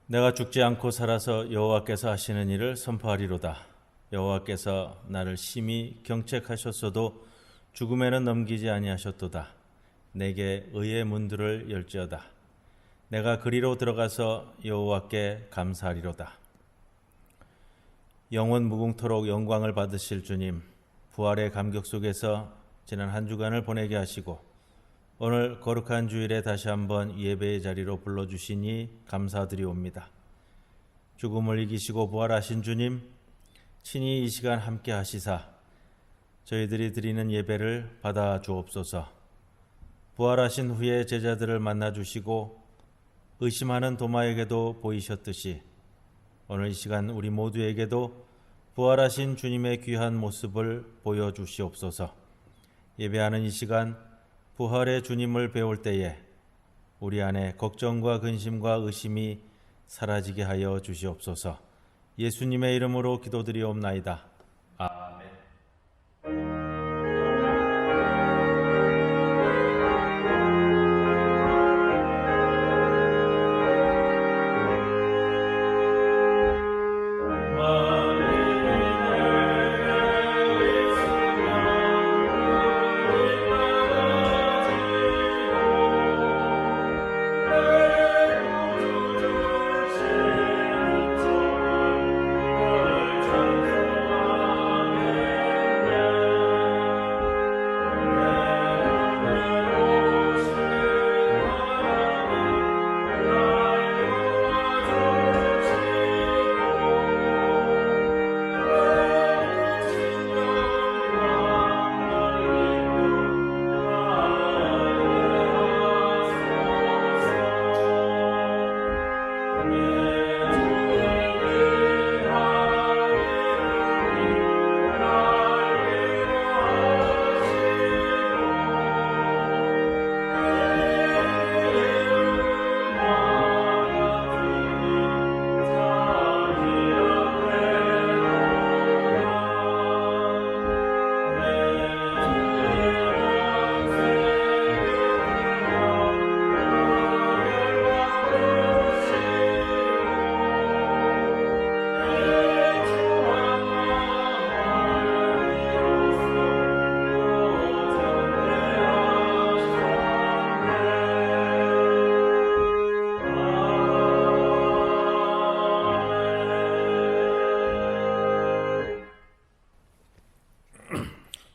내가 죽지 않고 살아서 여호와께서 하시는 일을 선포하리로다. 여호와께서 나를 심히 경책하셨어도 죽음에는 넘기지 아니하셨도다. 내게 의의 문들을 열지어다. 내가 그리로 들어가서 여호와께 감사하리로다. 영원 무궁토록 영광을 받으실 주님, 부활의 감격 속에서 지난 한 주간을 보내게 하시고 오늘 거룩한 주일에 다시 한번 예배의 자리로 불러주시니 감사드리옵니다. 죽음을 이기시고 부활하신 주님, 친히 이 시간 함께 하시사 저희들이 드리는 예배를 받아 주옵소서. 부활하신 후에 제자들을 만나 주시고 의심하는 도마에게도 보이셨듯이 오늘 이 시간 우리 모두에게도 부활하신 주님의 귀한 모습을 보여주시옵소서. 예배하는 이 시간 부활의 주님을 배울 때에 우리 안에 걱정과 근심과 의심이 사라지게 하여 주시옵소서. 예수님의 이름으로 기도드리옵나이다. 아멘.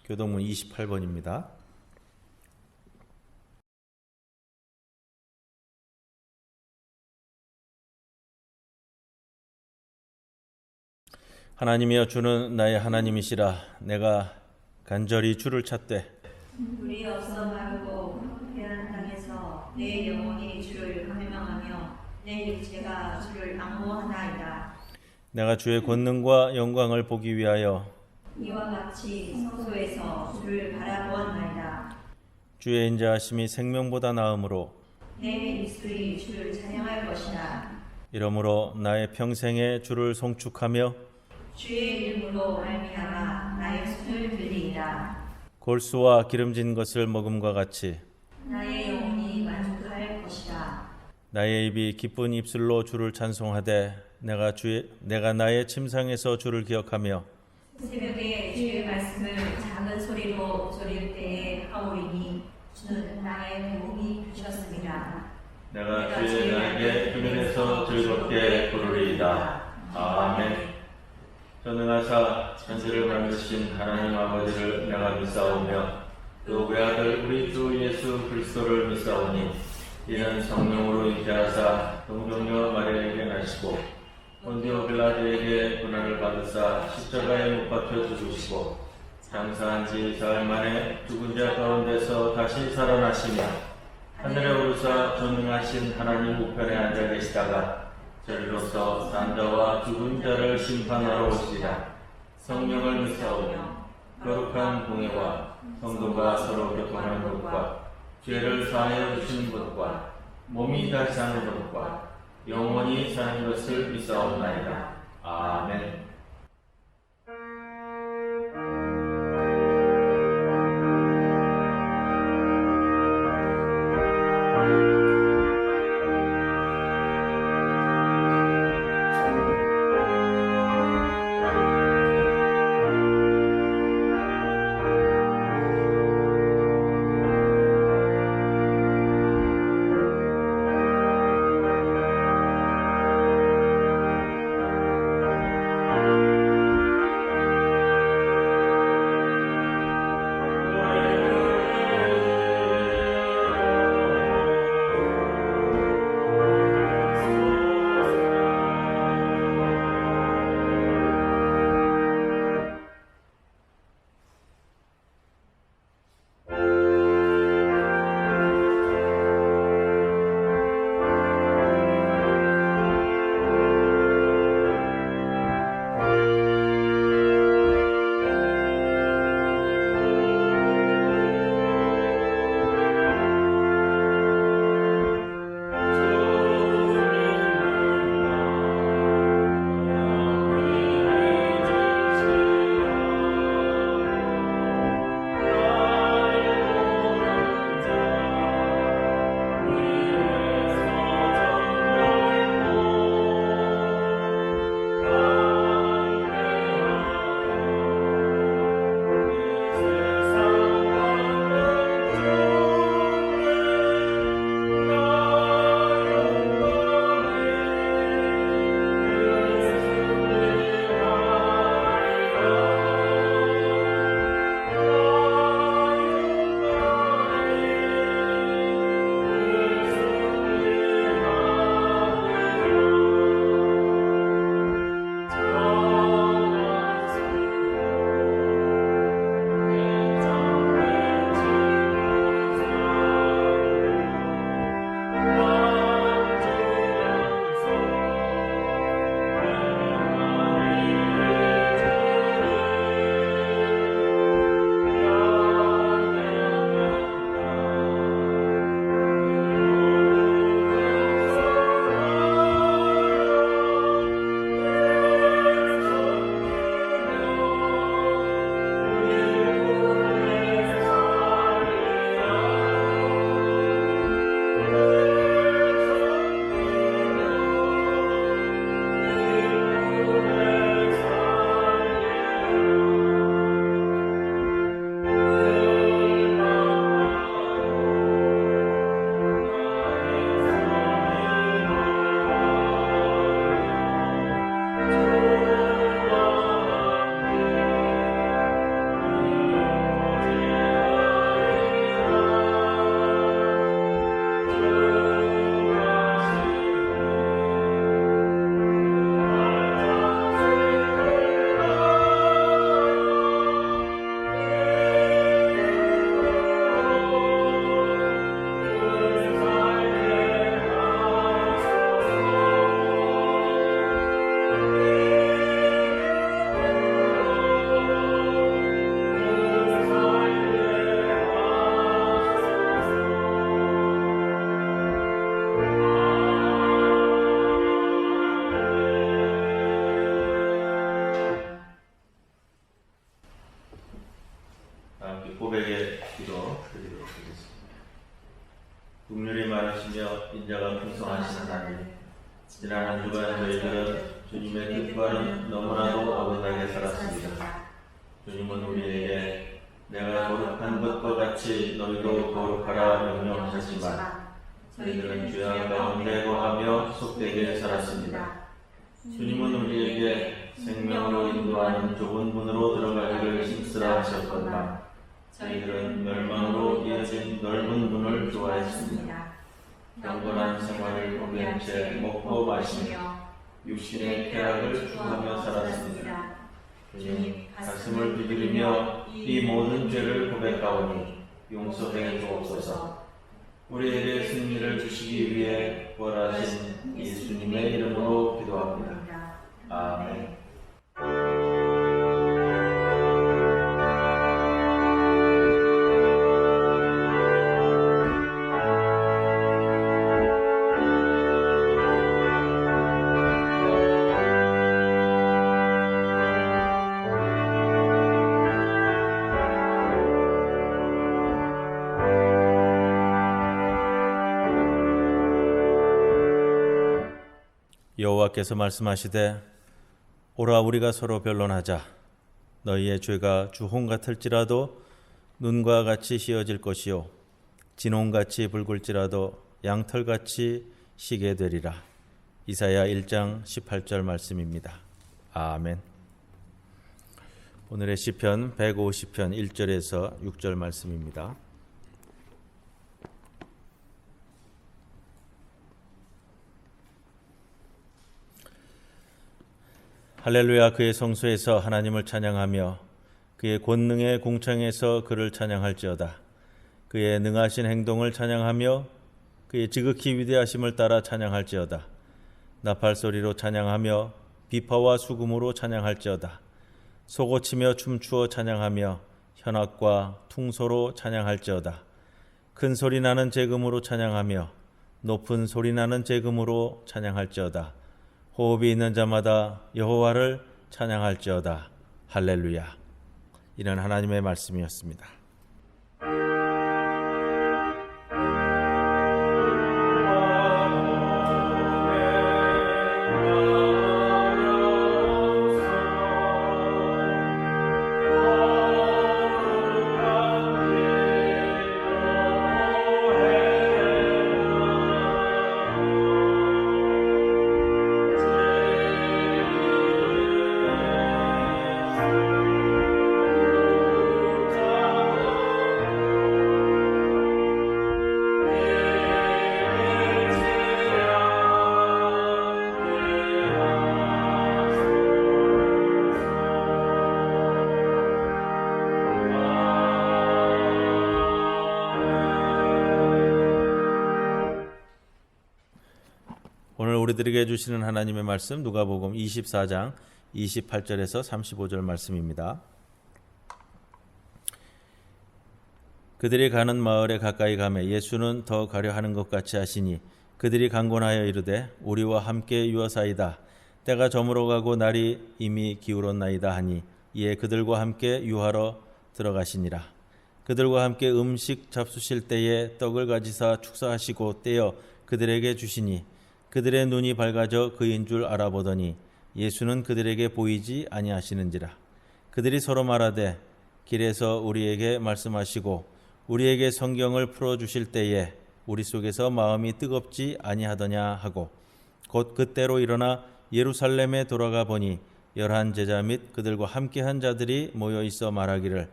교동문 28번입니다. 하나님이여, 주는 나의 하나님이시라. 내가 간절히 주를 찾되 우리 어서 마르고 해안 땅에서 내 영혼이 주를 갈망하며 내 육체가 주를 앙모하나이다. 내가 주의 권능과 영광을 보기 위하여 이와 같이 성소에서 주를 바라보았나이다. 주의 인자하심이 생명보다 나음으로 내 입술이 주를 찬양할 것이다. 이러므로 나의 평생에 주를 송축하며 주의 이름으로 말미암아 나의 손을 들리이다. 골수와 기름진 것을 먹음과 같이 나의 영혼이 만족할 것이다. 나의 입이 기쁜 입술로 주를 찬송하되 내가 나의 침상에서 주를 기억하며 새벽에 주의 말씀을 작은 소리로 졸릴 때에 하오리니 주는 나의 도움이 되셨습니다. 내가 주의 나에게 주님에서 즐겁게 부르리이다. 아멘. 전능하사 천지를 만드신 하나님 아버지를 내가 믿사오며 또 그의 아들 우리 주 예수 그리스도를 믿사오니 이는 성령으로 잉태하사 동정녀 마리아에게 나시고 본디오 빌라도에게 고난을 받으사 십자가에 못 박혀 죽으시고 장사한 지 사흘 만에 죽은 자 가운데서 다시 살아나시며 하늘에 오르사 전능하신 하나님 우편에 앉아 계시다가 저리로서 산 자와 죽은 자를 심판하러 오시리라. 성령을 믿사오며 거룩한 공예와 성도가 서로 교통하는 것과 죄를 사하여 주시는 것과 몸이 다시 사는 것과 영원히 사는 것을 믿사옵나이다. 아멘. 지난 한 주간 저희들은 주님의 뜻과는 너무나도 어긋나게 살았습니다. 주님은 우리에게 내가 거룩한 것과 같이 너희도 거룩하라 명령하셨지만 저희들은 죄악 가운데 거하며 속되게 살았습니다. 주님은 우리에게 생명으로 인도하는 좁은 문으로 들어가기를 힘쓰라 하셨건만 저희들은 멸망으로 이어진 넓은 문을 좋아했습니다. 경건한 생활을 포기한 채 먹고 마시며 육신의 쾌락을 추구하며 살았습니다. 주님, 가슴을 두드리며 이 모든 죄를 고백하오니 용서해 주옵소서. 우리에게 승리를 주시기 위해 부활하신 예수님의 이름으로 기도합니다. 아멘. 여호와께서 말씀하시되 오라 우리가 서로 변론하자. 너희의 죄가 주홍 같을지라도 눈과 같이 휘어질 것이요 진홍같이 붉을지라도 양털같이 희게 되리라. 이사야 1장 18절 말씀입니다. 아멘. 오늘의 시편 150편 1절에서 6절 말씀입니다. 할렐루야. 그의 성소에서 하나님을 찬양하며 그의 권능의 궁창에서 그를 찬양할지어다. 그의 능하신 행동을 찬양하며 그의 지극히 위대하심을 따라 찬양할지어다. 나팔소리로 찬양하며 비파와 수금으로 찬양할지어다. 소고치며 춤추어 찬양하며 현악과 퉁소로 찬양할지어다. 큰 소리 나는 제금으로 찬양하며 높은 소리 나는 제금으로 찬양할지어다. 호흡이 있는 자마다 여호와를 찬양할지어다. 할렐루야. 이런 하나님의 말씀이었습니다. 오늘 우리들에게 주시는 하나님의 말씀 누가복음 24장 28절에서 35절 말씀입니다. 그들이 가는 마을에 가까이 가매 예수는 더 가려 하는 것 같이 하시니 그들이 강권하여 이르되 우리와 함께 유하사이다. 때가 저물어 가고 날이 이미 기울었나이다 하니 이에 그들과 함께 유하러 들어가시니라. 그들과 함께 음식 잡수실 때에 떡을 가지사 축사하시고 떼어 그들에게 주시니 그들의 눈이 밝아져 그인 줄 알아보더니 예수는 그들에게 보이지 아니하시는지라. 그들이 서로 말하되 길에서 우리에게 말씀하시고 우리에게 성경을 풀어주실 때에 우리 속에서 마음이 뜨겁지 아니하더냐 하고 곧 그때로 일어나 예루살렘에 돌아가 보니 11 제자 및 그들과 함께한 자들이 모여 있어 말하기를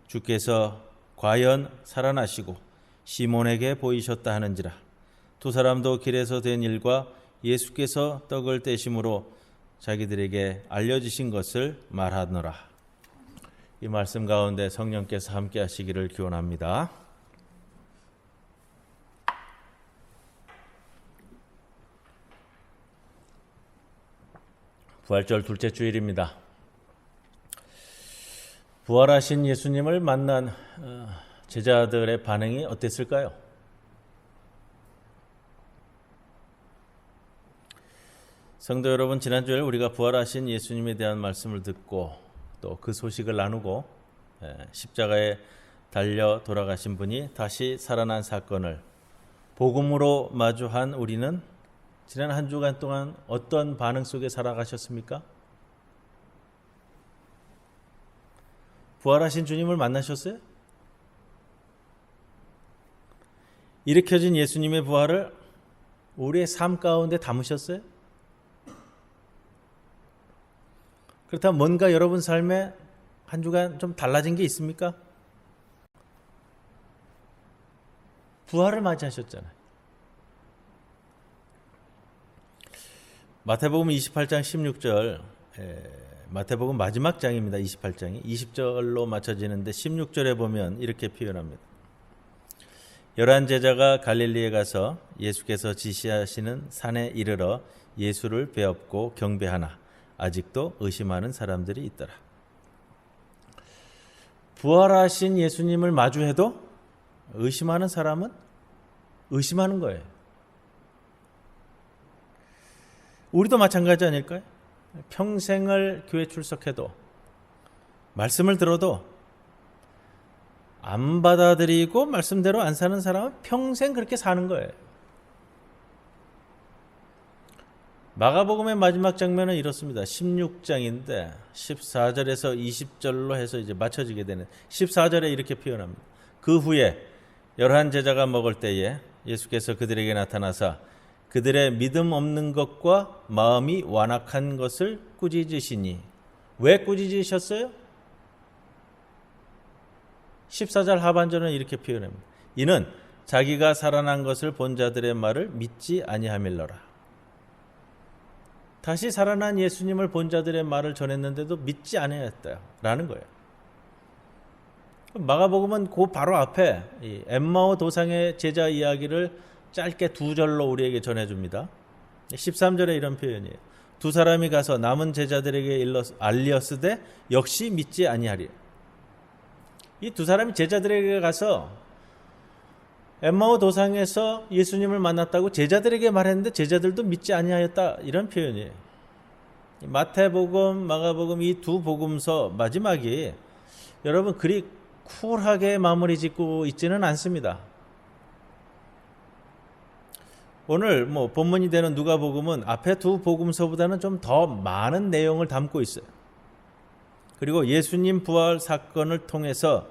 주께서 과연 살아나시고 시몬에게 보이셨다 하는지라. 두 사람도 길에서 된 일과 예수께서 떡을 떼심으로 자기들에게 알려주신 것을 말하노라. 이 말씀 가운데 성령께서 함께 하시기를 기원합니다. 부활절 둘째 주일입니다. 부활하신 예수님을 만난 제자들의 반응이 어땠을까요? 성도 여러분, 지난주에 우리가 부활하신 예수님에 대한 말씀을 듣고 또 그 소식을 나누고 십자가에 달려 돌아가신 분이 다시 살아난 사건을 복음으로 마주한 우리는 지난 한 주간 동안 어떤 반응 속에 살아가셨습니까? 부활하신 주님을 만나셨어요? 일으켜진 예수님의 부활을 우리의 삶 가운데 담으셨어요? 그렇다면 뭔가 여러분 삶에 한 주간 좀 달라진 게 있습니까? 부활을 맞이하셨잖아요. 마태복음 28장 16절, 마태복음 마지막 장입니다. 28장이 20절로 맞춰지는데 16절에 보면 이렇게 표현합니다. 11 제자가 갈릴리에 가서 예수께서 지시하시는 산에 이르러 예수를 배웁고 경배하나 아직도 의심하는 사람들이 있더라. 부활하신 예수님을 마주해도 의심하는 사람은 의심하는 거예요. 우리도 마찬가지 아닐까요? 평생을 교회 출석해도 말씀을 들어도 안 받아들이고 말씀대로 안 사는 사람은 평생 그렇게 사는 거예요. 마가복음의 마지막 장면은 이렇습니다. 16장인데 14절에서 20절로 해서 이제 맞춰지게 되는 14절에 이렇게 표현합니다. 그 후에 11 제자가 먹을 때에 예수께서 그들에게 나타나사 그들의 믿음 없는 것과 마음이 완악한 것을 꾸짖으시니. 왜 꾸짖으셨어요? 14절 하반절은 이렇게 표현합니다. 이는 자기가 살아난 것을 본 자들의 말을 믿지 아니함일러라. 다시 살아난 예수님을 본 자들의 말을 전했는데도 믿지 아니하였다라는 거예요. 마가복음은 그 바로 앞에 이 엠마오 도상의 제자 이야기를 짧게 2절로 우리에게 전해줍니다. 13절에 이런 표현이에요. 두 사람이 가서 남은 제자들에게 알리었으되 역시 믿지 아니하리. 이 두 사람이 제자들에게 가서 엠마오 도상에서 예수님을 만났다고 제자들에게 말했는데 제자들도 믿지 아니하였다, 이런 표현이에요. 마태복음, 마가복음 이 두 복음서 마지막이 여러분 그리 쿨하게 마무리 짓고 있지는 않습니다. 오늘 본문이 되는 누가복음은 앞에 두 복음서보다는 좀 더 많은 내용을 담고 있어요. 그리고 예수님 부활 사건을 통해서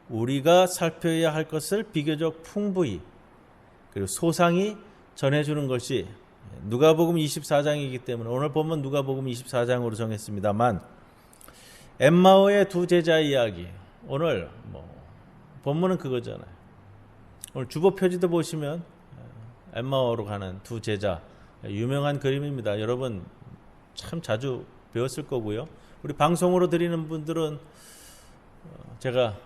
우리가 살펴야 할 것을 비교적 풍부히 그리고 소상히 전해주는 것이 누가복음 24장이기 때문에 오늘 본문 누가복음 24장으로 정했습니다만, 엠마오의 두 제자 이야기, 오늘 본문은 그거잖아요. 오늘 주보 표지도 보시면 엠마오로 가는 두 제자, 유명한 그림입니다. 여러분 참 자주 배웠을 거고요. 우리 방송으로 드리는 분들은 제가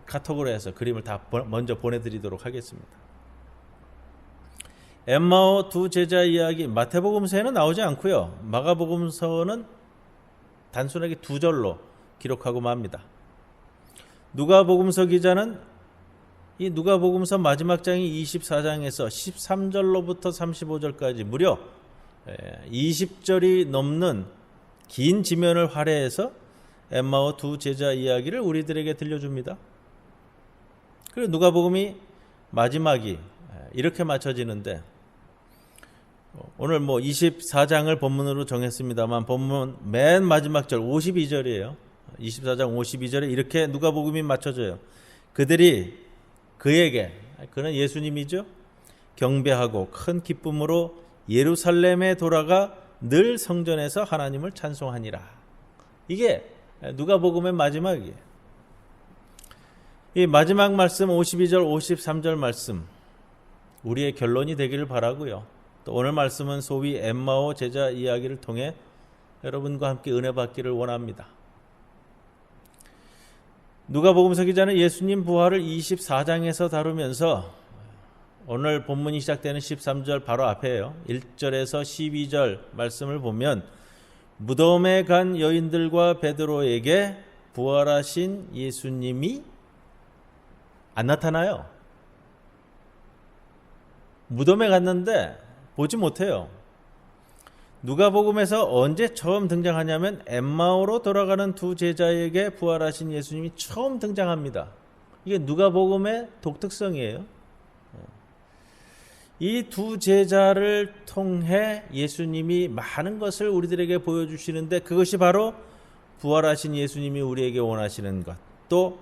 카톡으로 해서 그림을 다 먼저 보내드리도록 하겠습니다. 엠마오 두 제자 이야기 마태복음서에는 나오지 않고요. 마가복음서는 단순하게 2절로 기록하고 맙니다. 누가복음서 기자는 이 누가복음서 마지막 장이 24장에서 13절로부터 35절까지 무려 20절이 넘는 긴 지면을 할애해서 엠마오 두 제자 이야기를 우리들에게 들려줍니다. 그리고 누가복음이 마지막이 이렇게 맞춰지는데, 오늘 24장을 본문으로 정했습니다만 본문 맨 마지막 절 52절이에요. 24장 52절에 이렇게 누가복음이 맞춰져요. 그들이 그에게, 그는 예수님이죠, 경배하고 큰 기쁨으로 예루살렘에 돌아가 늘 성전에서 하나님을 찬송하니라. 이게 누가복음의 마지막이에요. 이 마지막 말씀 52절 53절 말씀 우리의 결론이 되기를 바라고요. 또 오늘 말씀은 소위 엠마오 제자 이야기를 통해 여러분과 함께 은혜 받기를 원합니다. 누가복음서 기자는 예수님 부활을 24장에서 다루면서 오늘 본문이 시작되는 13절 바로 앞에요. 1절에서 12절 말씀을 보면 무덤에 간 여인들과 베드로에게 부활하신 예수님이 안 나타나요. 무덤에 갔는데 보지 못해요. 누가복음에서 언제 처음 등장하냐면 엠마오로 돌아가는 두 제자에게 부활하신 예수님이 처음 등장합니다. 이게 누가복음의 독특성이에요. 이 두 제자를 통해 예수님이 많은 것을 우리들에게 보여주시는데 그것이 바로 부활하신 예수님이 우리에게 원하시는 것, 또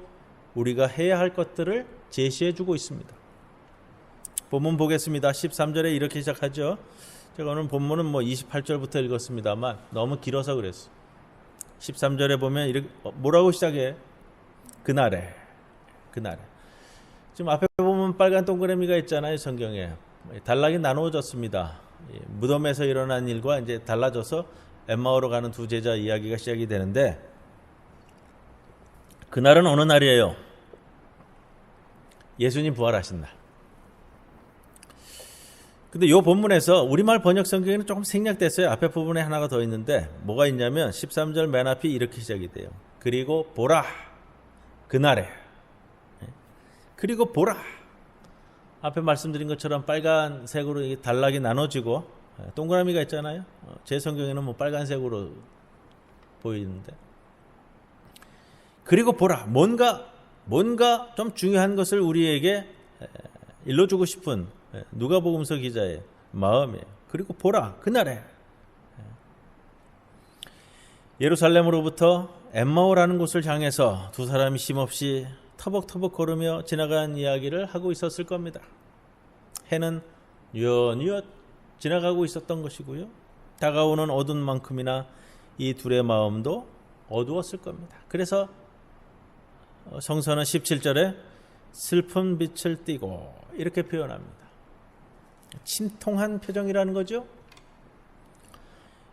우리가 해야 할 것들을 제시해주고 있습니다. 본문 보겠습니다. 13절에 이렇게 시작하죠. 제가 오늘 본문은 28절부터 읽었습니다만 너무 길어서 그랬어요. 13절에 보면 이렇게 뭐라고 시작해? 그날에. 지금 앞에 보면 빨간 동그라미가 있잖아요. 성경에. 단락이 나누어졌습니다. 무덤에서 일어난 일과 이제 달라져서 엠마오로 가는 두 제자 이야기가 시작이 되는데, 그날은 어느 날이에요? 예수님 부활하신 날. 근데 이 본문에서 우리말 번역 성경에는 조금 생략됐어요. 앞에 부분에 하나가 더 있는데 뭐가 있냐면 13절 맨 앞이 이렇게 시작이 돼요. 그리고 보라 그날에. 그리고 보라. 앞에 말씀드린 것처럼 빨간색으로 단락이 나눠지고 동그라미가 있잖아요. 제 성경에는 빨간색으로 보이는데, 그리고 보라. 뭔가 좀 중요한 것을 우리에게 일러주고 싶은 누가복음서 기자의 마음이에요. 그리고 보라 그날에. 예루살렘으로부터 엠마오라는 곳을 향해서 두 사람이 쉼없이 터벅터벅 걸으며 지나간 이야기를 하고 있었을 겁니다. 해는 뉘엿뉘엿 지나가고 있었던 것이고요. 다가오는 어둠만큼이나 이 둘의 마음도 어두웠을 겁니다. 그래서 성서는 17절에 슬픈 빛을 띠고 이렇게 표현합니다. 침통한 표정이라는 거죠.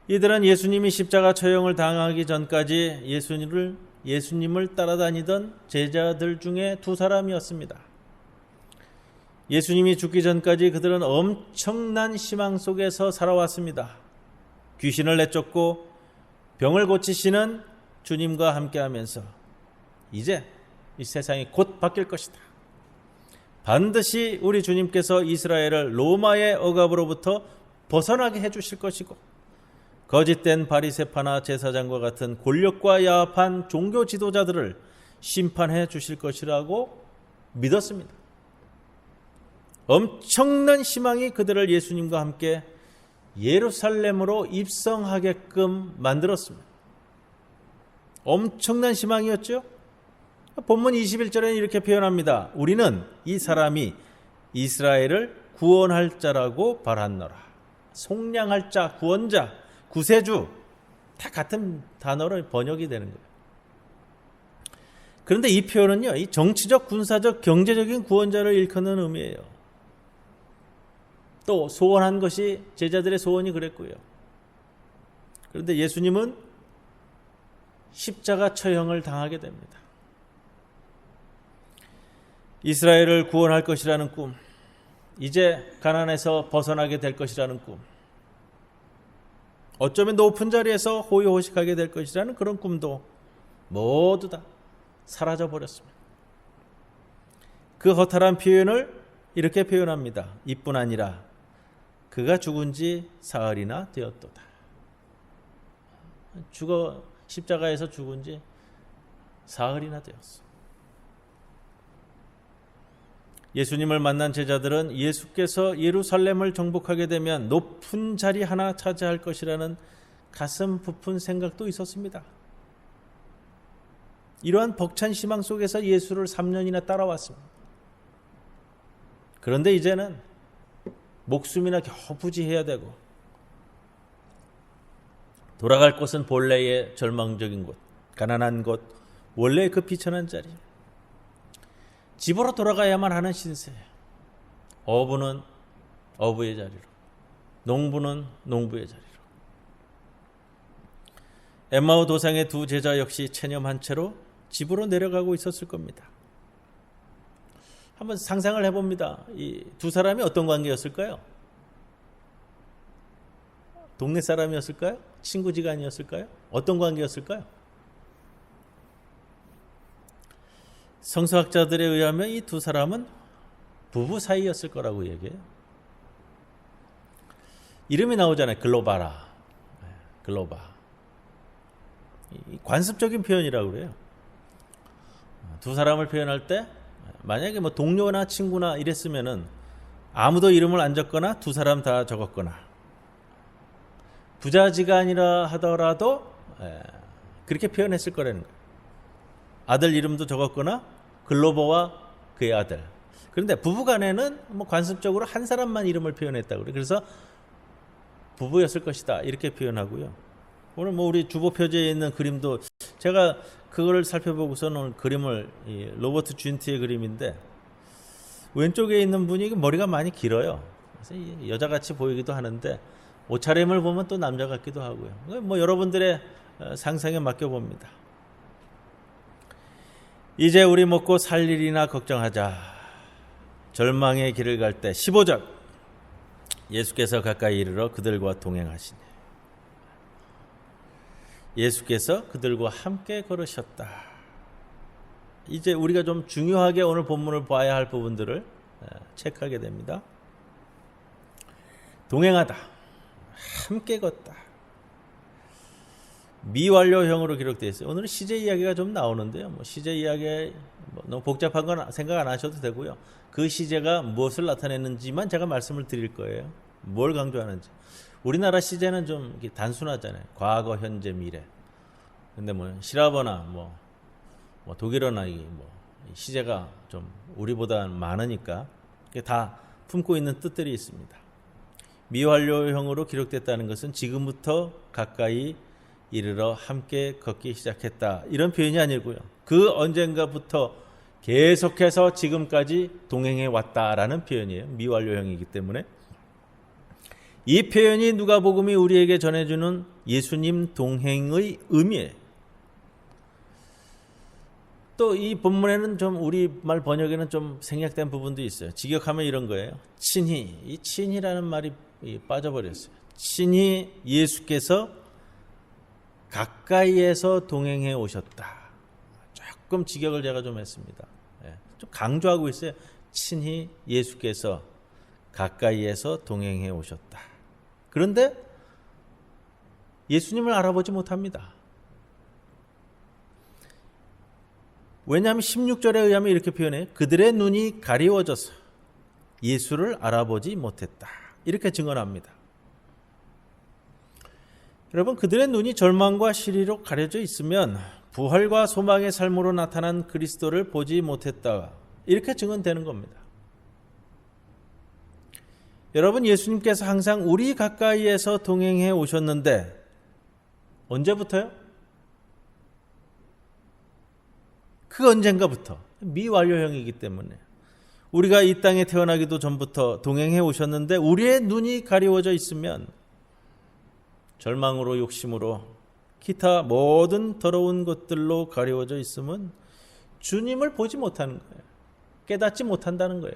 이들은 예수님이 십자가 처형을 당하기 전까지 예수님을 따라다니던 제자들 중에 두 사람이었습니다. 예수님이 죽기 전까지 그들은 엄청난 희망 속에서 살아왔습니다. 귀신을 내쫓고 병을 고치시는 주님과 함께하면서 이제 이 세상이 곧 바뀔 것이다. 반드시 우리 주님께서 이스라엘을 로마의 억압으로부터 벗어나게 해주실 것이고, 거짓된 바리새파나 제사장과 같은 권력과 야합한 종교 지도자들을 심판해 주실 것이라고 믿었습니다. 엄청난 희망이 그들을 예수님과 함께 예루살렘으로 입성하게끔 만들었습니다. 엄청난 희망이었죠. 본문 21절에는 이렇게 표현합니다. 우리는 이 사람이 이스라엘을 구원할 자라고 바랐노라. 속량할 자, 구원자, 구세주 다 같은 단어로 번역이 되는 거예요. 그런데 이 표현은요, 이 정치적, 군사적, 경제적인 구원자를 일컫는 의미예요. 또 소원한 것이 제자들의 소원이 그랬고요. 그런데 예수님은 십자가 처형을 당하게 됩니다. 이스라엘을 구원할 것이라는 꿈, 이제 가난에서 벗어나게 될 것이라는 꿈, 어쩌면 높은 자리에서 호의호식하게 될 것이라는 그런 꿈도 모두 다 사라져 버렸습니다. 그 허탈한 표현을 이렇게 표현합니다. 이뿐 아니라 그가 죽은 지 사흘이나 되었도다. 십자가에서 죽은 지 사흘이나 되었어. 예수님을 만난 제자들은 예수께서 예루살렘을 정복하게 되면 높은 자리 하나 차지할 것이라는 가슴 부푼 생각도 있었습니다. 이러한 벅찬 희망 속에서 예수를 3년이나 따라왔습니다. 그런데 이제는 목숨이나 겨부지해야 되고, 돌아갈 곳은 본래의 절망적인 곳, 가난한 곳, 원래 그 비천한 자리, 집으로 돌아가야만 하는 신세. 어부는 어부의 자리로, 농부는 농부의 자리로. 엠마오 도상의 두 제자 역시 체념한 채로 집으로 내려가고 있었을 겁니다. 한번 상상을 해봅니다. 이 두 사람이 어떤 관계였을까요? 동네 사람이었을까요? 친구지간이었을까요? 어떤 관계였을까요? 성서학자들에 의하면 이 두 사람은 부부 사이였을 거라고 얘기해요. 이름이 나오잖아요. 글로바라. 글로바. 관습적인 표현이라고 그래요. 두 사람을 표현할 때 만약에 동료나 친구나 이랬으면은 아무도 이름을 안 적거나 두 사람 다 적었거나 부자지간이라 하더라도 그렇게 표현했을 거라는 거예요. 아들 이름도 적었거나 글로버와 그의 아들. 그런데 부부간에는 뭐 관습적으로 한 사람만 이름을 표현했다고 그래요. 그래서 부부였을 것이다 이렇게 표현하고요. 오늘 뭐 우리 주보 표지에 있는 그림도 제가 그걸 살펴보고서는 오늘 그림을 로버트 준트의 그림인데 왼쪽에 있는 분이 머리가 많이 길어요. 그래서 여자같이 보이기도 하는데 옷차림을 보면 또 남자 같기도 하고요. 뭐 여러분들의 상상에 맡겨봅니다. 이제 우리 먹고 살 일이나 걱정하자. 절망의 길을 갈 때 15절 예수께서 가까이 이르러 그들과 동행하시니 예수께서 그들과 함께 걸으셨다. 이제 우리가 좀 중요하게 오늘 본문을 봐야 할 부분들을 체크하게 됩니다. 동행하다, 함께 걷다. 미완료형으로 기록되어 있어요. 오늘은 시제 이야기가 좀 나오는데요. 뭐 시제 이야기 너무 복잡한 건 생각 안 하셔도 되고요. 그 시제가 무엇을 나타내는지만 제가 말씀을 드릴 거예요. 뭘 강조하는지. 우리나라 시제는 좀 단순하잖아요. 과거, 현재, 미래. 근데 뭐 시라버나 뭐 독일어나 시제가 좀 우리보다 많으니까 다 품고 있는 뜻들이 있습니다. 미완료형으로 기록됐다는 것은 지금부터 가까이 이르러 함께 걷기 시작했다. 이런 표현이 아니고요. 그 언젠가부터 계속해서 지금까지 동행해 왔다라는 표현이에요. 미완료형이기 때문에. 이 표현이 누가복음이 우리에게 전해주는 예수님 동행의 의미예요. 또 이 본문에는 좀 우리말 번역에는 좀 생략된 부분도 있어요. 직역하면 이런 거예요. 친히, 이 친히라는 말이 빠져버렸어요. 친히 예수께서 가까이에서 동행해 오셨다. 조금 직역을 제가 좀 했습니다. 좀 강조하고 있어요. 친히 예수께서 가까이에서 동행해 오셨다. 그런데 예수님을 알아보지 못합니다. 왜냐하면 16절에 의하면 이렇게 표현해요. 그들의 눈이 가리워져서 예수를 알아보지 못했다. 이렇게 증언합니다. 여러분, 그들의 눈이 절망과 시리로 가려져 있으면 부활과 소망의 삶으로 나타난 그리스도를 보지 못했다. 이렇게 증언되는 겁니다. 여러분, 예수님께서 항상 우리 가까이에서 동행해 오셨는데 언제부터요? 그 언젠가부터. 미완료형이기 때문에 우리가 이 땅에 태어나기도 전부터 동행해 오셨는데 우리의 눈이 가리워져 있으면 절망으로 욕심으로 기타 모든 더러운 것들로 가리워져 있으면 주님을 보지 못하는 거예요. 깨닫지 못한다는 거예요.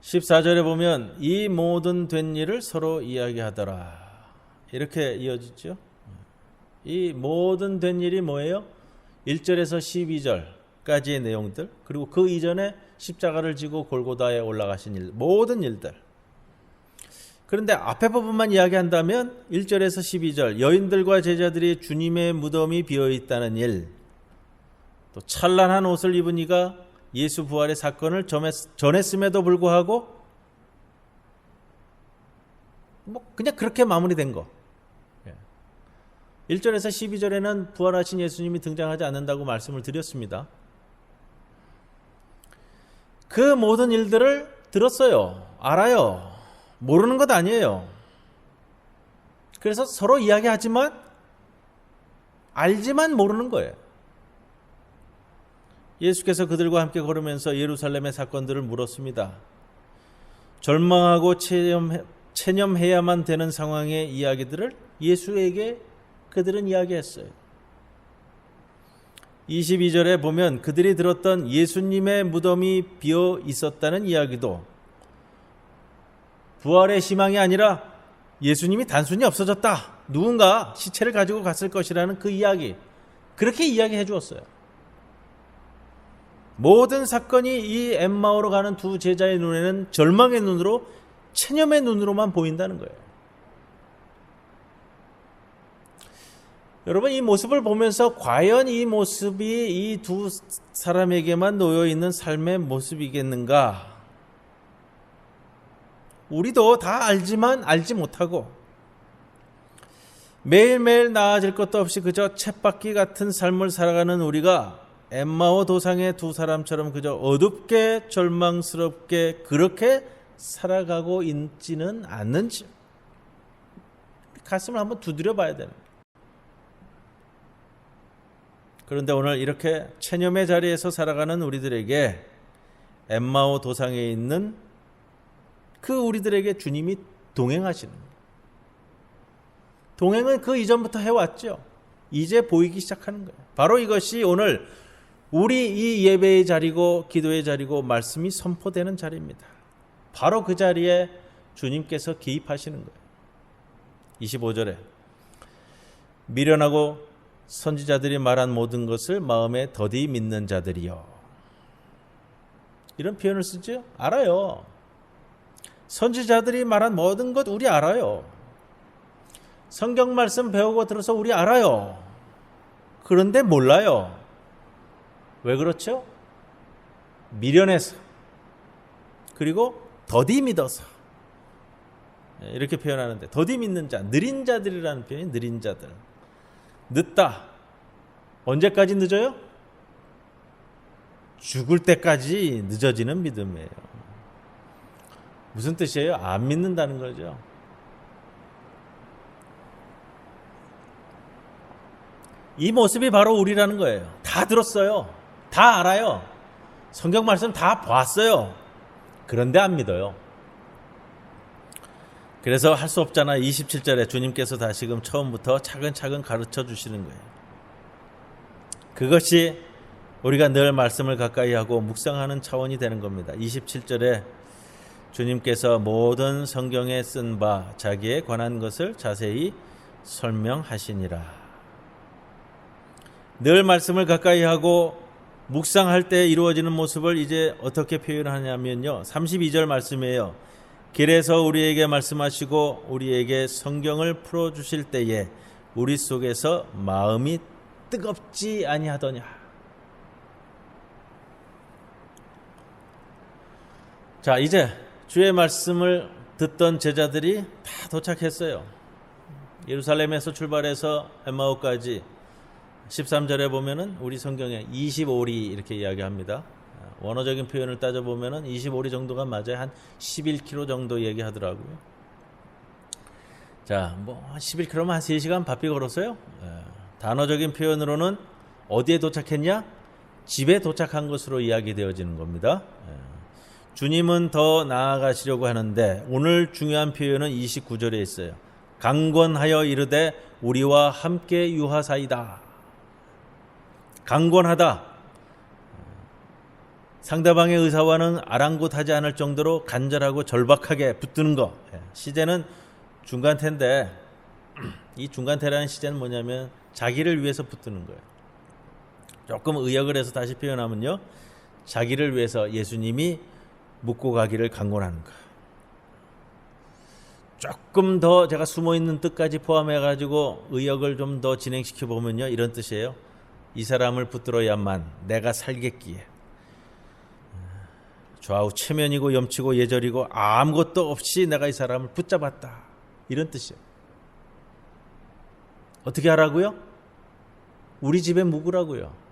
14절에 보면 이 모든 된 일을 서로 이야기하더라. 이렇게 이어지죠. 이 모든 된 일이 뭐예요? 1절에서 12절까지의 내용들, 그리고 그 이전에 십자가를 지고 골고다에 올라가신 일, 모든 일들. 그런데 앞에 부분만 이야기한다면 1절에서 12절 여인들과 제자들이 주님의 무덤이 비어있다는 일, 또 찬란한 옷을 입은 이가 예수 부활의 사건을 전했음에도 불구하고 그냥 그렇게 마무리된 거. 1절에서 12절에는 부활하신 예수님이 등장하지 않는다고 말씀을 드렸습니다. 그 모든 일들을 들었어요. 알아요. 모르는 것 아니에요. 그래서 서로 이야기하지만 알지만 모르는 거예요. 예수께서 그들과 함께 걸으면서 예루살렘의 사건들을 물었습니다. 절망하고 체념해야만 되는 상황의 이야기들을 예수에게 그들은 이야기했어요. 22절에 보면 그들이 들었던 예수님의 무덤이 비어 있었다는 이야기도 부활의 희망이 아니라 예수님이 단순히 없어졌다. 누군가 시체를 가지고 갔을 것이라는 그 이야기. 그렇게 이야기해 주었어요. 모든 사건이 이 엠마오로 가는 두 제자의 눈에는 절망의 눈으로, 체념의 눈으로만 보인다는 거예요. 여러분, 이 모습을 보면서 과연 이 모습이 이 두 사람에게만 놓여 있는 삶의 모습이겠는가? 우리도 다 알지만 알지 못하고 매일매일 나아질 것도 없이 그저 쳇바퀴 같은 삶을 살아가는 우리가 엠마오 도상의 두 사람처럼 그저 어둡게 절망스럽게 그렇게 살아가고 있지는 않는지 가슴을 한번 두드려 봐야 되는 거예요. 그런데 오늘 이렇게 체념의 자리에서 살아가는 우리들에게 엠마오 도상에 있는 그 우리들에게 주님이 동행하시는 거예요. 동행은 그 이전부터 해왔죠. 이제 보이기 시작하는 거예요. 바로 이것이 오늘 우리 이 예배의 자리고 기도의 자리고 말씀이 선포되는 자리입니다. 바로 그 자리에 주님께서 개입하시는 거예요. 25절에 미련하고 선지자들이 말한 모든 것을 마음에 더디 믿는 자들이요. 이런 표현을 쓰죠. 알아요. 선지자들이 말한 모든 것 우리 알아요. 성경 말씀 배우고 들어서 우리 알아요. 그런데 몰라요. 왜 그렇죠? 미련해서 그리고 더디 믿어서 이렇게 표현하는데 더디 믿는 자, 느린 자들이라는 표현이 느린 자들. 늦다. 언제까지 늦어요? 죽을 때까지 늦어지는 믿음이에요. 무슨 뜻이에요? 안 믿는다는 거죠. 이 모습이 바로 우리라는 거예요. 다 들었어요. 다 알아요. 성경 말씀 다 봤어요. 그런데 안 믿어요. 그래서 할 수 없잖아. 27절에 주님께서 다시금 처음부터 차근차근 가르쳐 주시는 거예요. 그것이 우리가 늘 말씀을 가까이 하고 묵상하는 차원이 되는 겁니다. 27절에 주님께서 모든 성경에 쓴 바 자기에 관한 것을 자세히 설명하시니라. 늘 말씀을 가까이 하고 묵상할 때 이루어지는 모습을 이제 어떻게 표현하냐면요. 32절 말씀이에요. 길에서 우리에게 말씀하시고 우리에게 성경을 풀어주실 때에 우리 속에서 마음이 뜨겁지 아니하더냐. 자, 이제 주의 말씀을 듣던 제자들이 다 도착했어요. 예루살렘에서 출발해서 엠마오까지 13절에 보면은 우리 성경에 25리 이렇게 이야기합니다. 원어적인 표현을 따져보면은 25리 정도가 맞아요. 한 11km 정도 얘기하더라고요. 자, 뭐 11km면 한 3시간 바삐 걸었어요. 단어적인 표현으로는 어디에 도착했냐? 집에 도착한 것으로 이야기되어지는 겁니다. 주님은 더 나아가시려고 하는데 오늘 중요한 표현은 29절에 있어요. 강권하여 이르되 우리와 함께 유하사이다. 강권하다. 상대방의 의사와는 아랑곳하지 않을 정도로 간절하고 절박하게 붙드는 거. 시제는 중간태인데 이 중간태라는 시제는 뭐냐면 자기를 위해서 붙드는 거예요. 조금 의역을 해서 다시 표현하면요. 자기를 위해서 예수님이 묻고 가기를 강권하는 거. 조금 더 제가 숨어있는 뜻까지 포함해가지고 의역을 좀 더 진행시켜 보면요. 이런 뜻이에요. 이 사람을 붙들어야만 내가 살겠기에 좌우 체면이고 염치고 예절이고 아무것도 없이 내가 이 사람을 붙잡았다. 이런 뜻이에요. 어떻게 하라고요? 우리 집에 묵으라고요.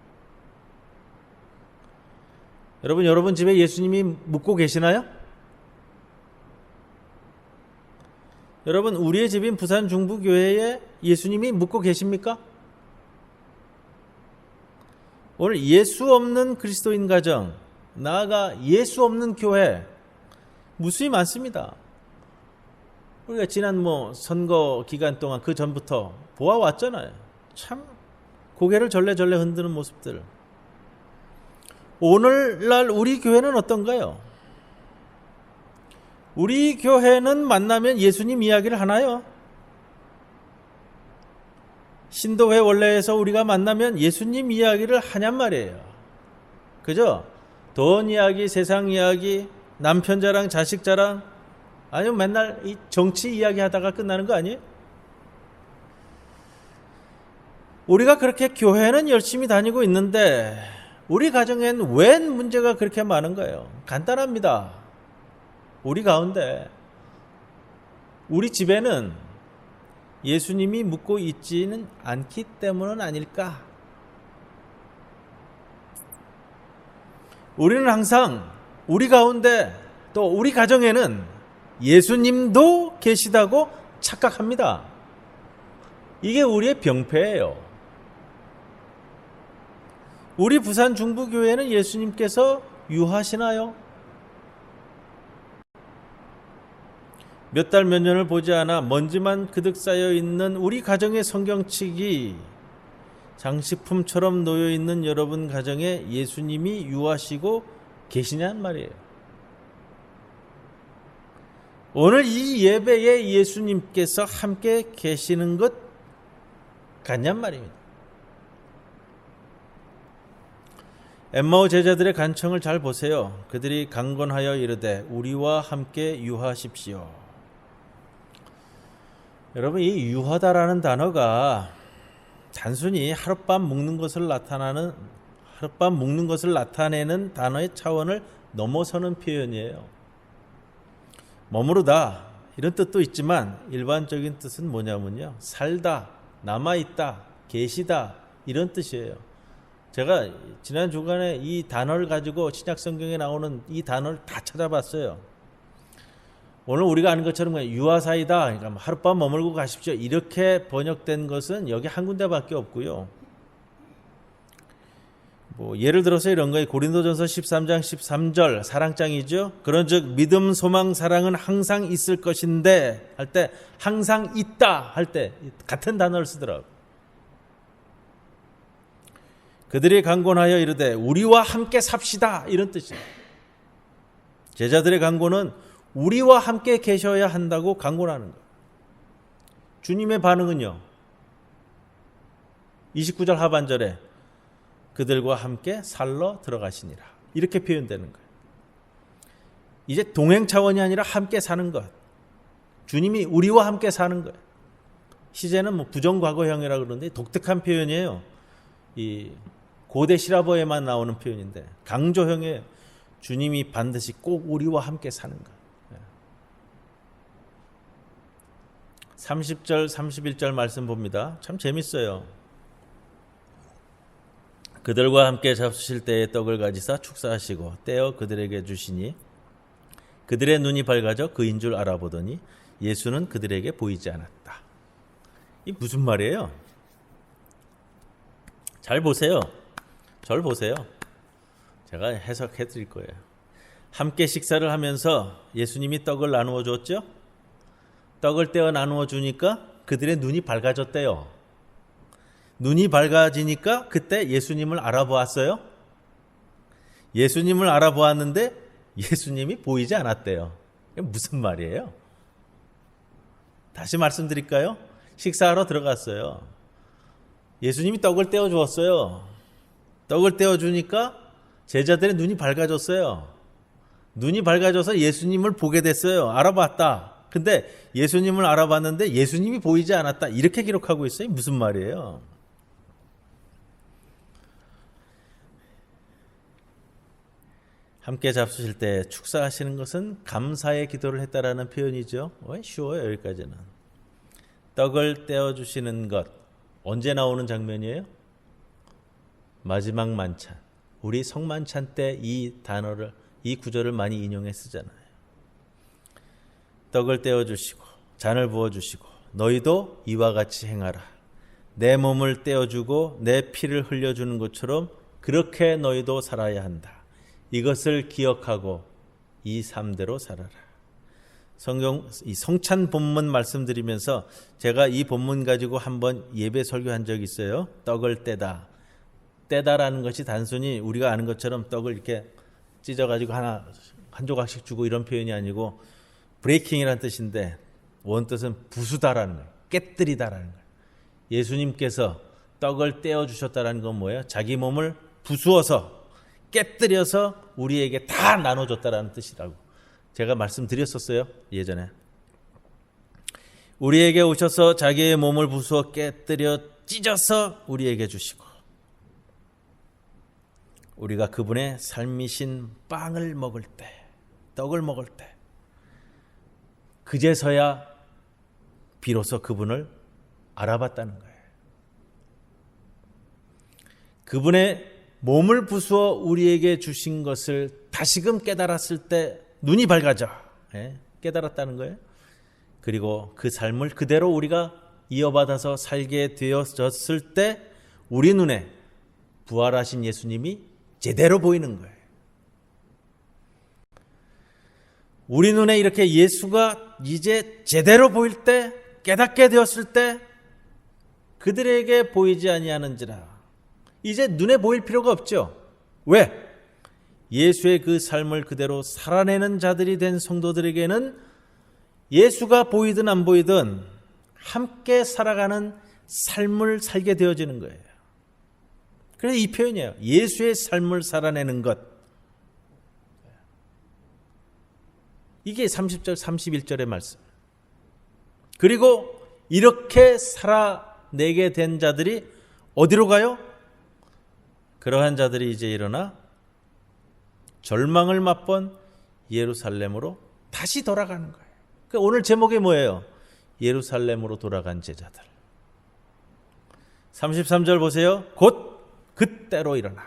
여러분 집에 예수님이 묵고 계시나요? 여러분 우리의 집인 부산 중부교회에 예수님이 묵고 계십니까? 오늘 예수 없는 그리스도인 가정, 나아가 예수 없는 교회 무수히 많습니다. 우리가 지난 선거 기간 동안 그 전부터 보아왔잖아요. 참 고개를 절레절레 흔드는 모습들. 오늘날 우리 교회는 어떤가요? 우리 교회는 만나면 예수님 이야기를 하나요? 신도회 원래에서 우리가 만나면 예수님 이야기를 하냔 말이에요. 그죠? 돈 이야기, 세상 이야기, 남편 자랑, 자식 자랑, 아니면 맨날 이 정치 이야기 하다가 끝나는 거 아니에요? 우리가 그렇게 교회는 열심히 다니고 있는데 우리 가정엔 웬 문제가 그렇게 많은 거예요? 간단합니다. 우리 가운데, 우리 집에는 예수님이 묵고 있지는 않기 때문은 아닐까? 우리는 항상 우리 가운데 또 우리 가정에는 예수님도 계시다고 착각합니다. 이게 우리의 병폐예요. 우리 부산 중부교회는 예수님께서 유하시나요? 몇 달 몇 년을 보지 않아 먼지만 그득 쌓여 있는 우리 가정의 성경책이 장식품처럼 놓여 있는 여러분 가정에 예수님이 유하시고 계시냔 말이에요. 오늘 이 예배에 예수님께서 함께 계시는 것 같냔 말입니다. 엠마오 제자들의 간청을 잘 보세요. 그들이 강건하여 이르되 우리와 함께 유하십시오. 여러분, 이 유하다라는 단어가 단순히 하룻밤 묵는 것을 나타내는 단어의 차원을 넘어서는 표현이에요. 머무르다 이런 뜻도 있지만 일반적인 뜻은 뭐냐면요, 살다, 남아있다, 계시다 이런 뜻이에요. 제가 지난 주간에 이 단어를 가지고 신약성경에 나오는 이 단어를 다 찾아봤어요. 오늘 우리가 아는 것처럼 유아사이다, 그러니까 하룻밤 머물고 가십시오 이렇게 번역된 것은 여기 한 군데밖에 없고요. 예를 들어서 이런 거예요. 고린도전서 13장 13절 사랑장이죠. 그런즉 믿음, 소망, 사랑은 항상 있을 것인데 할 때 항상 있다 할 때 같은 단어를 쓰더라고요. 그들이 강권하여 이르되 우리와 함께 삽시다 이런 뜻이에요. 제자들의 강권은 우리와 함께 계셔야 한다고 강권하는 거예요. 주님의 반응은요, 29절 하반절에 그들과 함께 살러 들어가시니라 이렇게 표현되는 거예요. 이제 동행 차원이 아니라 함께 사는 것, 주님이 우리와 함께 사는 거예요. 시제는 부정과거형이라 그러는데 독특한 표현이에요. 이 고대 시라버에만 나오는 표현인데 강조형이에요. 주님이 반드시 꼭 우리와 함께 사는 것. 30절 31절 말씀 봅니다. 참 재밌어요. 그들과 함께 잡수실 때에 떡을 가지사 축사하시고 떼어 그들에게 주시니 그들의 눈이 밝아져 그인 줄 알아보더니 예수는 그들에게 보이지 않았다. 이 무슨 말이에요? 잘 보세요. 절 보세요. 제가 해석해 드릴 거예요. 함께 식사를 하면서 예수님이 떡을 나누어 줬죠? 떡을 떼어 나누어 주니까 그들의 눈이 밝아졌대요. 눈이 밝아지니까 그때 예수님을 알아보았어요. 예수님을 알아보았는데 예수님이 보이지 않았대요. 이게 무슨 말이에요? 다시 말씀드릴까요? 식사하러 들어갔어요. 예수님이 떡을 떼어 주었어요. 떡을 떼어 주니까 제자들의 눈이 밝아졌어요. 눈이 밝아져서 예수님을 보게 됐어요. 알아봤다. 근데 예수님을 알아봤는데 예수님이 보이지 않았다. 이렇게 기록하고 있어요. 무슨 말이에요? 함께 잡수실 때 축사하시는 것은 감사의 기도를 했다라는 표현이죠. 쉬워요, 여기까지는. 떡을 떼어주시는 것, 언제 나오는 장면이에요? 마지막 만찬. 우리 성만찬 때 이 단어를, 이 구절을 많이 인용해 쓰잖아요. 떡을 떼어주시고 잔을 부어주시고 너희도 이와 같이 행하라. 내 몸을 떼어주고 내 피를 흘려주는 것처럼 그렇게 너희도 살아야 한다. 이것을 기억하고 이 삶대로 살아라. 성경 이 성찬 본문 말씀드리면서 제가 이 본문 가지고 한번 예배 설교한 적이 있어요. 떡을 떼다라는 것이 단순히 우리가 아는 것처럼 떡을 이렇게 찢어가지고 한 조각씩 주고 이런 표현이 아니고 브레이킹이라는 뜻인데 원뜻은 부수다라는 거예요. 깨뜨리다라는 거예요. 예수님께서 떡을 떼어주셨다라는 건 뭐예요? 자기 몸을 부수어서 깨뜨려서 우리에게 다 나눠줬다라는 뜻이라고 제가 말씀드렸었어요, 예전에. 우리에게 오셔서 자기의 몸을 부수어 깨뜨려 찢어서 우리에게 주시고 우리가 그분의 삶이신 빵을 먹을 때, 떡을 먹을 때 그제서야 비로소 그분을 알아봤다는 거예요. 그분의 몸을 부수어 우리에게 주신 것을 다시금 깨달았을 때 눈이 밝아져. 깨달았다는 거예요. 그리고 그 삶을 그대로 우리가 이어받아서 살게 되어졌을 때 우리 눈에 부활하신 예수님이 제대로 보이는 거예요. 우리 눈에 이렇게 예수가 이제 제대로 보일 때, 깨닫게 되었을 때 그들에게 보이지 아니하는지라. 이제 눈에 보일 필요가 없죠. 왜? 예수의 그 삶을 그대로 살아내는 자들이 된 성도들에게는 예수가 보이든 안 보이든 함께 살아가는 삶을 살게 되어지는 거예요. 그래서 이 표현이에요. 예수의 삶을 살아내는 것. 이게 30절, 31절의 말씀. 그리고 이렇게 살아내게 된 자들이 어디로 가요? 그러한 자들이 이제 일어나 절망을 맛본 예루살렘으로 다시 돌아가는 거예요. 그러니까 오늘 제목이 뭐예요? 예루살렘으로 돌아간 제자들. 33절 보세요. 곧 그때로 일어나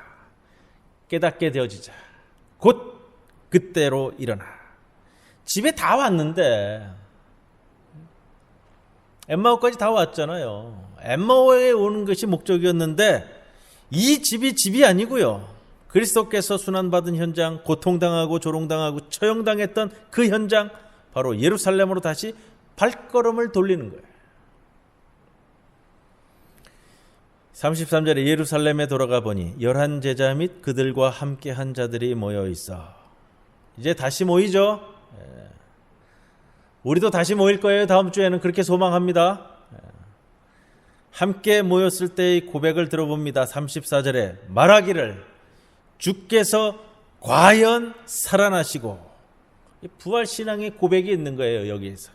깨닫게 되어지자. 곧 그때로 일어나. 집에 다 왔는데 엠마오까지 다 왔잖아요. 엠마오에 오는 것이 목적이었는데 이 집이 집이 아니고요. 그리스도께서 순환받은 현장, 고통당하고 조롱당하고 처형당했던 그 현장, 바로 예루살렘으로 다시 발걸음을 돌리는 거예요. 33절에 예루살렘에 돌아가 보니 11 제자 및 그들과 함께 한 자들이 모여 있어. 이제 다시 모이죠. 우리도 다시 모일 거예요. 다음 주에는 그렇게 소망합니다. 함께 모였을 때의 고백을 들어봅니다. 34절에 말하기를 주께서 과연 살아나시고, 부활신앙의 고백이 있는 거예요. 여기에서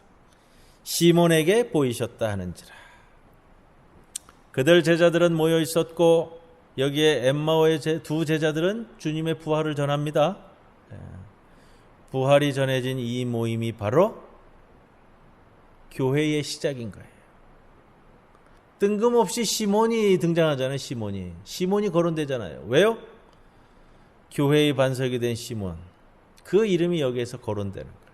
시몬에게 보이셨다 하는지라. 그들 제자들은 모여 있었고 여기에 엠마오의 두 제자들은 주님의 부활을 전합니다. 부활이 전해진 이 모임이 바로 교회의 시작인 거예요. 뜬금없이 시몬이 등장하잖아요. 시몬이 거론되잖아요. 왜요? 교회의 반석이 된 시몬, 그 이름이 여기에서 거론되는 거예요.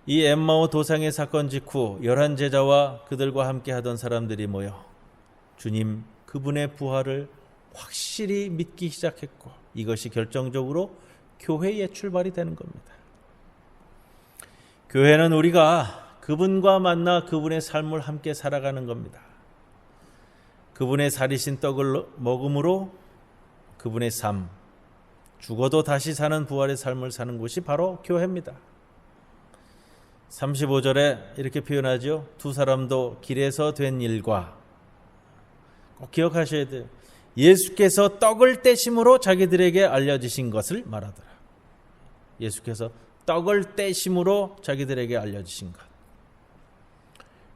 이 엠마오 도상의 사건 직후 11 제자와 그들과 함께 하던 사람들이 모여 주님 그분의 부활을 확실히 믿기 시작했고, 이것이 결정적으로 교회의 출발이 되는 겁니다. 교회는 우리가 그분과 만나 그분의 삶을 함께 살아가는 겁니다. 그분의 살이신 떡을 먹음으로 그분의 삶, 죽어도 다시 사는 부활의 삶을 사는 곳이 바로 교회입니다. 35절에 이렇게 표현하죠. 두 사람도 길에서 된 일과, 꼭 기억하셔야 돼요. 예수께서 떡을 떼심으로 자기들에게 알려주신 것을 말하더라. 예수께서 떡을 떼심으로 자기들에게 알려주신 것.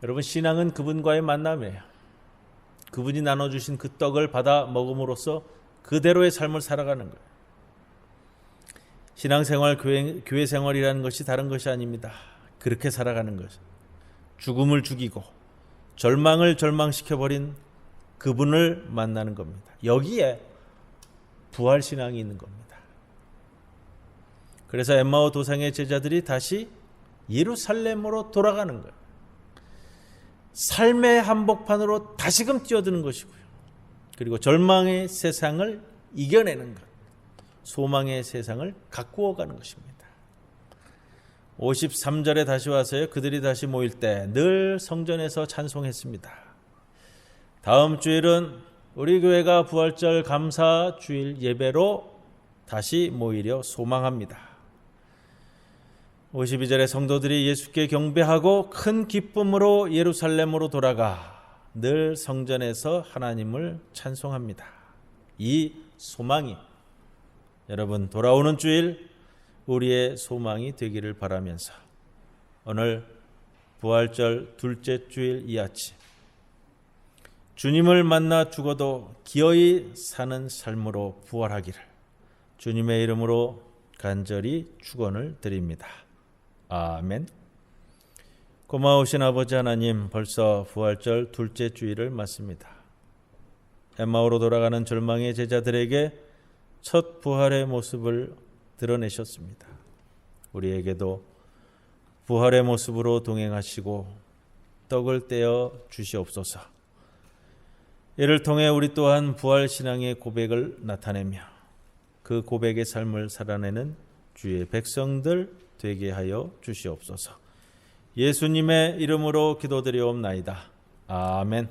여러분, 신앙은 그분과의 만남이에요. 그분이 나눠주신 그 떡을 받아 먹음으로써 그대로의 삶을 살아가는 거예요. 신앙생활, 교회 생활이라는 것이 다른 것이 아닙니다. 그렇게 살아가는 것. 죽음을 죽이고 절망을 절망시켜버린 그분을 만나는 겁니다. 여기에 부활신앙이 있는 겁니다. 그래서 엠마오 도상의 제자들이 다시 예루살렘으로 돌아가는 거예요. 삶의 한복판으로 다시금 뛰어드는 것이고요. 그리고 절망의 세상을 이겨내는 것, 소망의 세상을 가꾸어가는 것입니다. 53절에 다시 와서요. 그들이 다시 모일 때 늘 성전에서 찬송했습니다. 다음 주일은 우리 교회가 부활절 감사 주일 예배로 다시 모이려 소망합니다. 52절에 성도들이 예수께 경배하고 큰 기쁨으로 예루살렘으로 돌아가 늘 성전에서 하나님을 찬송합니다. 이 소망이 여러분 돌아오는 주일 우리의 소망이 되기를 바라면서 오늘 부활절 둘째 주일 이 아침 주님을 만나 죽어도 기어이 사는 삶으로 부활하기를 주님의 이름으로 간절히 축원을 드립니다. 아멘. 고마우신 아버지 하나님, 벌써 부활절 둘째 주일을 맞습니다. 엠마오로 돌아가는 절망의 제자들에게 첫 부활의 모습을 드러내셨습니다. 우리에게도 부활의 모습으로 동행하시고 떡을 떼어 주시옵소서. 이를 통해 우리 또한 부활신앙의 고백을 나타내며 그 고백의 삶을 살아내는 주의 백성들 되게 하여 주시옵소서. 예수님의 이름으로 기도드리옵나이다. 아멘.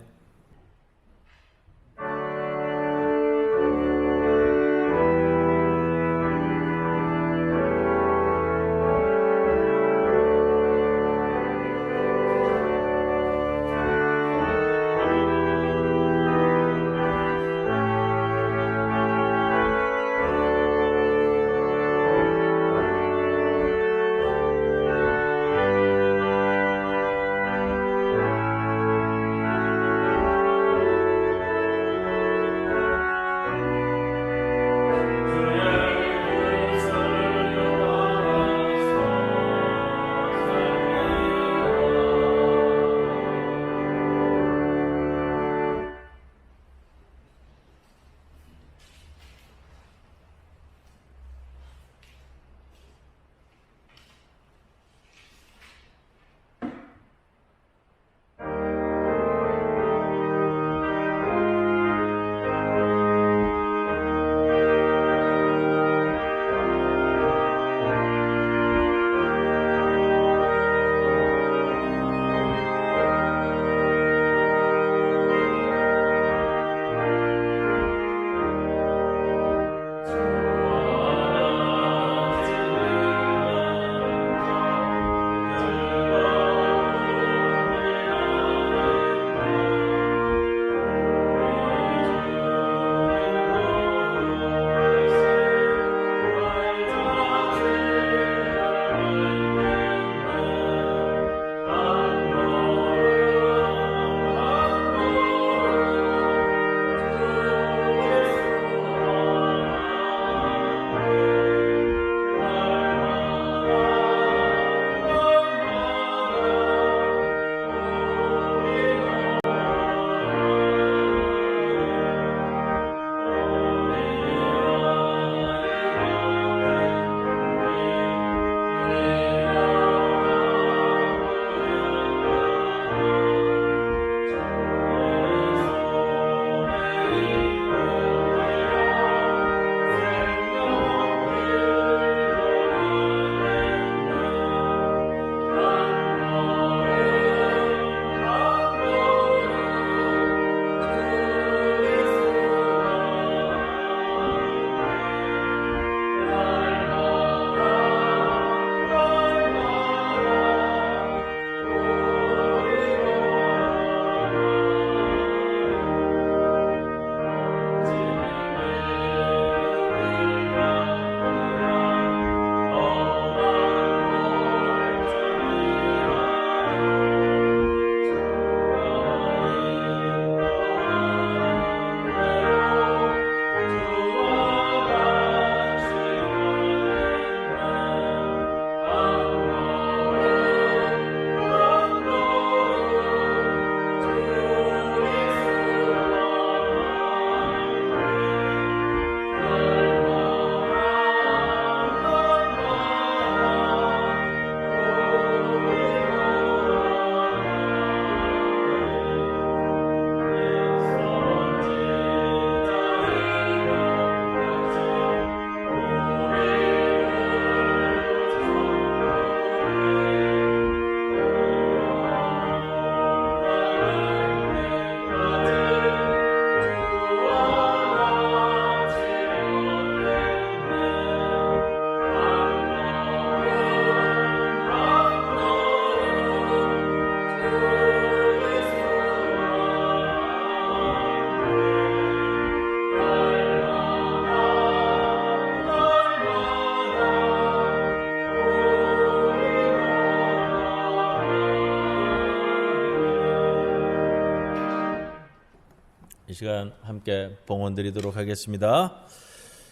시간 함께 봉헌드리도록 하겠습니다.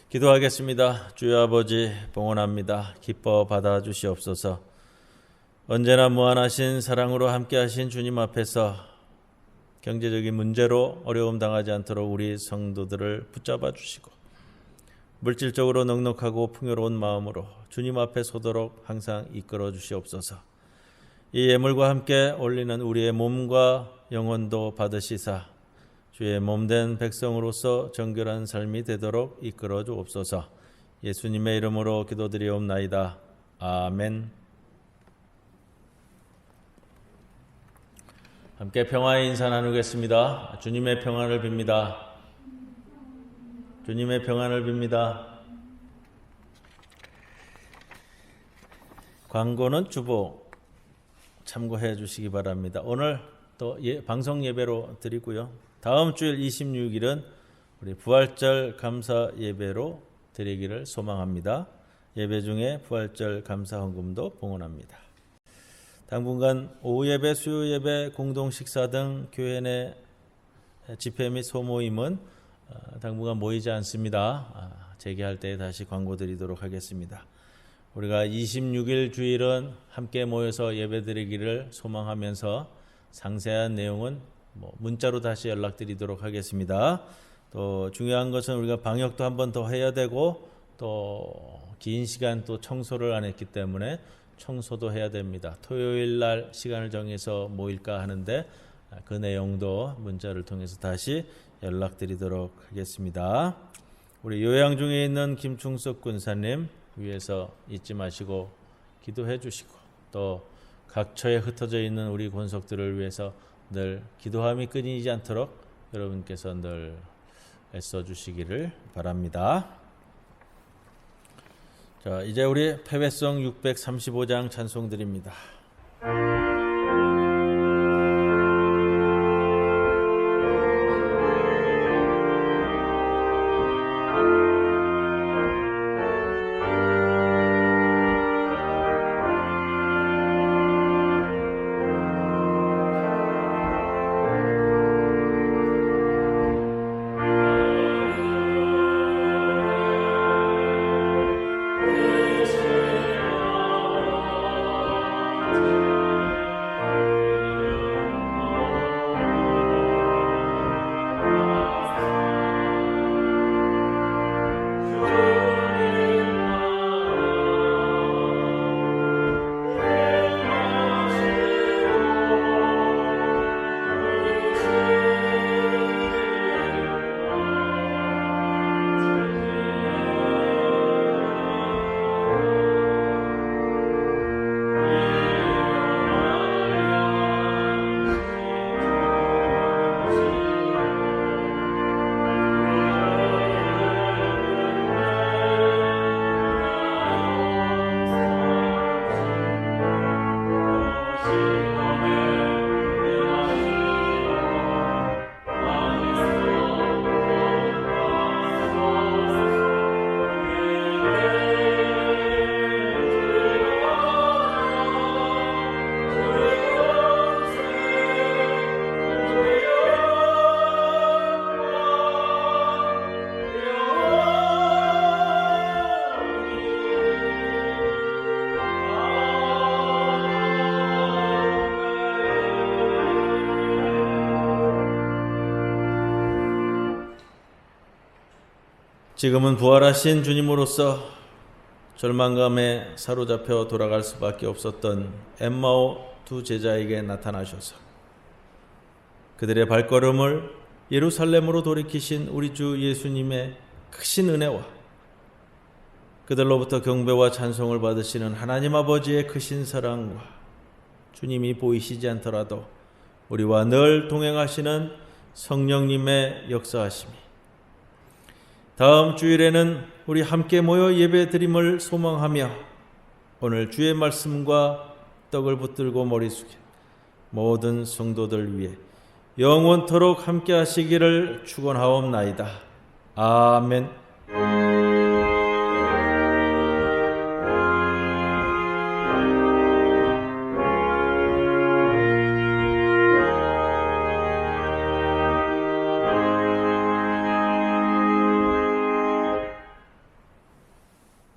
기도하겠습니다. 주여 아버지 봉헌합니다. 기뻐 받아주시옵소서. 언제나 무한하신 사랑으로 함께하신 주님 앞에서 경제적인 문제로 어려움 당하지 않도록 우리 성도들을 붙잡아 주시고 물질적으로 넉넉하고 풍요로운 마음으로 주님 앞에 서도록 항상 이끌어 주시옵소서. 이 예물과 함께 올리는 우리의 몸과 영혼도 받으시사 주의 몸된 백성으로서 정결한 삶이 되도록 이끌어 주옵소서. 예수님의 이름으로 기도드리옵나이다. 아멘. 함께 평화의 인사 나누겠습니다. 주님의 평안을 빕니다. 주님의 평안을 빕니다. 광고는 주보 참고해 주시기 바랍니다. 오늘 또 방송 예배로 드리고요. 다음 주일 26일은 우리 부활절 감사 예배로 드리기를 소망합니다. 예배 중에 부활절 감사 헌금도 봉헌합니다. 당분간 오후 예배, 수요 예배, 공동 식사 등 교회 내 집회 및 소모임은 당분간 모이지 않습니다. 재개할 때 다시 광고 드리도록 하겠습니다. 우리가 26일 주일은 함께 모여서 예배드리기를 소망하면서 상세한 내용은 문자로 다시 연락드리도록 하겠습니다. 또 중요한 것은 우리가 방역도 한 번 더 해야 되고 또 긴 시간 또 청소를 안 했기 때문에 청소도 해야 됩니다. 토요일 날 시간을 정해서 모일까 하는데 그 내용도 문자를 통해서 다시 연락드리도록 하겠습니다. 우리 요양 중에 있는 김충석 군사님 위해서 잊지 마시고 기도해 주시고 또 각처에 흩어져 있는 우리 권속들을 위해서 늘 기도함이 끊이지 않도록 여러분께서 늘 애써 주시기를 바랍니다. 자, 이제 우리 패배송 635장 찬송 드립니다. 지금은 부활하신 주님으로서 절망감에 사로잡혀 돌아갈 수밖에 없었던 엠마오 두 제자에게 나타나셔서 그들의 발걸음을 예루살렘으로 돌이키신 우리 주 예수님의 크신 은혜와 그들로부터 경배와 찬송을 받으시는 하나님 아버지의 크신 사랑과 주님이 보이시지 않더라도 우리와 늘 동행하시는 성령님의 역사하심이 다음 주일에는 우리 함께 모여 예배드림을 소망하며 오늘 주의 말씀과 떡을 붙들고 머리 숙인 모든 성도들 위해 영원토록 함께 하시기를 축원하옵나이다. 아멘.